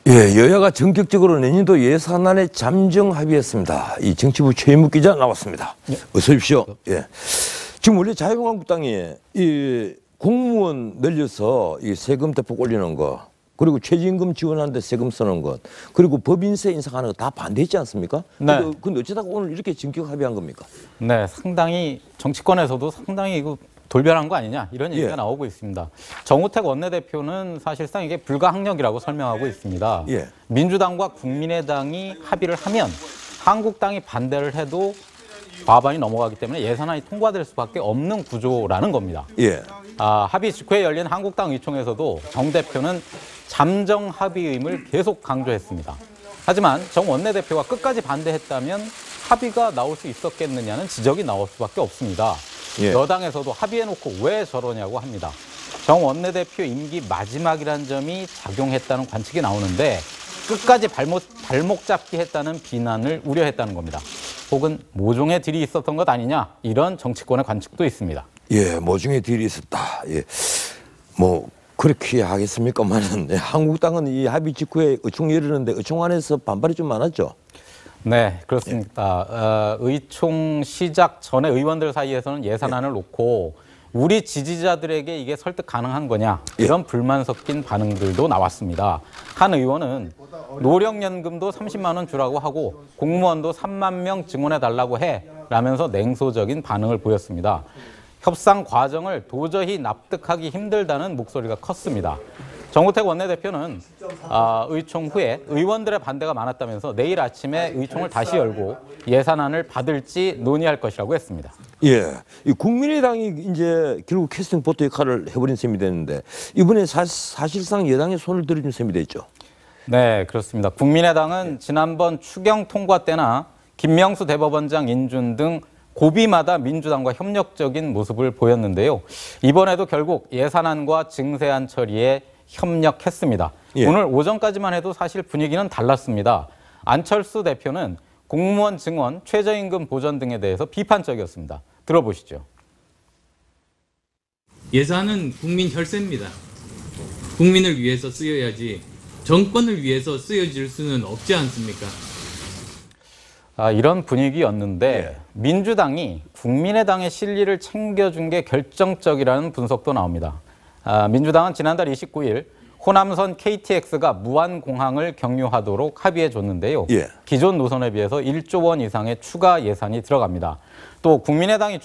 예, 여야가 전격적으로 내년도 예산안에 잠정 합의했습니다. 이 정치부 최인묵 기자 나왔습니다. 예. 어서 오십시오. 예. 지금 원래 자유한국당이 이 공무원 늘려서 이 세금 대폭 올리는 거, 그리고 최저임금 지원하는데 세금 쓰는 것, 그리고 법인세 인상하는 거 다 반대했지 않습니까? 네. 근데 어쩌다가 오늘 이렇게 전격 합의한 겁니까? 네, 상당히 정치권에서도 상당히 이거 돌변한 거 아니냐 이런 얘기가 예. 나오고 있습니다. 정우택 원내대표는 사실상 이게 불가항력이라고 설명하고 있습니다. 예. 민주당과 국민의당이 합의를 하면 한국당이 반대를 해도 과반이 넘어가기 때문에 예산안이 통과될 수밖에 없는 구조라는 겁니다. 예. 합의 직후에 열린 한국당 의총에서도 정 대표는 잠정 합의임을 계속 강조했습니다. 하지만 정 원내대표가 끝까지 반대했다면 합의가 나올 수 있었겠느냐는 지적이 나올 수밖에 없습니다. 예. 여당에서도 합의해놓고 왜 저러냐고 합니다. 정 원내대표 임기 마지막이라는 점이 작용했다는 관측이 나오는데 끝까지 발목 잡기 했다는 비난을 우려했다는 겁니다. 혹은 모종의 딜이 있었던 것 아니냐 이런 정치권의 관측도 있습니다. 예, 모종의 딜이 있었다. 예, 뭐 그렇게 하겠습니까만은 한국당은 이 합의 직후에 의총 열리는데 의총 안에서 반발이 좀 많았죠. 네, 그렇습니다. 의총 시작 전에 의원들 사이에서는 예산안을 놓고 우리 지지자들에게 이게 설득 가능한 거냐 이런 불만 섞인 반응들도 나왔습니다. 한 의원은 노령연금도 30만 원 주라고 하고 공무원도 3만 명 증원해달라고 해 라면서 냉소적인 반응을 보였습니다. 협상 과정을 도저히 납득하기 힘들다는 목소리가 컸습니다. 정우택 원내대표는 의총 후에 의원들의 반대가 많았다면서 내일 아침에 의총을 다시 열고 예산안을 받을지 논의할 것이라고 했습니다. 예, 이 국민의당이 이제 결국 캐스팅 보트 역할을 해버린 셈이 됐는데 이번에 사실상 여당의 손을 들어준 셈이 됐죠. 네, 그렇습니다. 국민의당은 지난번 추경 통과 때나 김명수 대법원장 인준 등 고비마다 민주당과 협력적인 모습을 보였는데요. 이번에도 결국 예산안과 증세안 처리에 협력했습니다. 예. 오늘 오전까지만 해도 사실 분위기는 달랐습니다. 안철수 대표는 공무원 증원, 최저임금 보전 등에 대해서 비판적이었습니다. 들어보시죠. 예산은 국민 혈세입니다. 국민을 위해서 쓰여야지 정권을 위해서 쓰여질 수는 없지 않습니까? 이런 분위기였는데 예. 민주당이 국민의당의 실리를 챙겨준 게 결정적이라는 분석도 나옵니다. 민주당은 지난달 29일 호남선 KTX가 무한공항을 경유하도록 합의해줬는데요. 예. 기존 노선에 비해서 1조 원 이상의 추가 예산이 들어갑니다. 또 국민의당이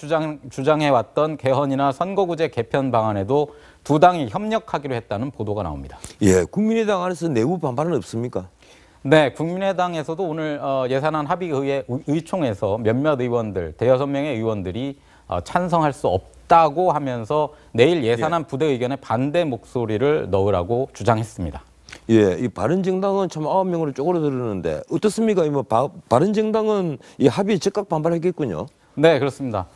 주장해왔던 개헌이나 선거구제 개편 방안에도 두 당이 협력하기로 했다는 보도가 나옵니다. 예, 국민의당 안에서 내부 반발은 없습니까? 네, 국민의당에서도 오늘 예산안 합의의 의총에서 몇몇 의원들, 대여섯 명의 의원들이 찬성할 수 없다고 하면서 내일 예산안 부대 의견에 반대 목소리를 넣으라고 주장했습니다. 예, 이 바른정당은 참 9명으로 쪼그라들었는데 어떻습니까? 바른정당은 이 합의에 즉각 반발했겠군요. 네, 그렇습니다.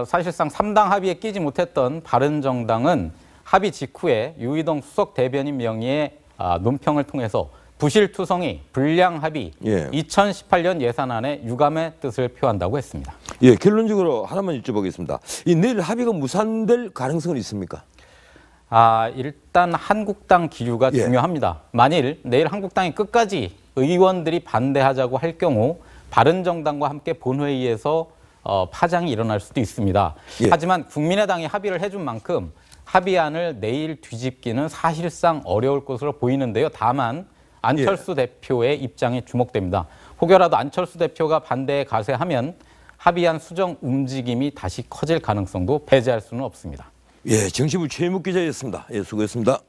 사실상 3당 합의에 끼지 못했던 바른정당은 합의 직후에 유이동 수석 대변인 명의의 논평을 통해서 부실투성이, 불량합의, 예. 2018년 예산안에 유감의 뜻을 표한다고 했습니다. 예, 결론적으로 하나만 여쭤보겠습니다. 이 내일 합의가 무산될 가능성은 있습니까? 일단 한국당 기류가 예. 중요합니다. 만일 내일 한국당이 끝까지 의원들이 반대하자고 할 경우 바른정당과 함께 본회의에서 파장이 일어날 수도 있습니다. 예. 하지만 국민의당이 합의를 해준 만큼 합의안을 내일 뒤집기는 사실상 어려울 것으로 보이는데요. 다만 안철수 대표의 입장이 주목됩니다. 혹여라도 안철수 대표가 반대에 가세하면 합의안 수정 움직임이 다시 커질 가능성도 배제할 수는 없습니다. 예, 정치부 최인묵 기자였습니다. 예, 수고했습니다.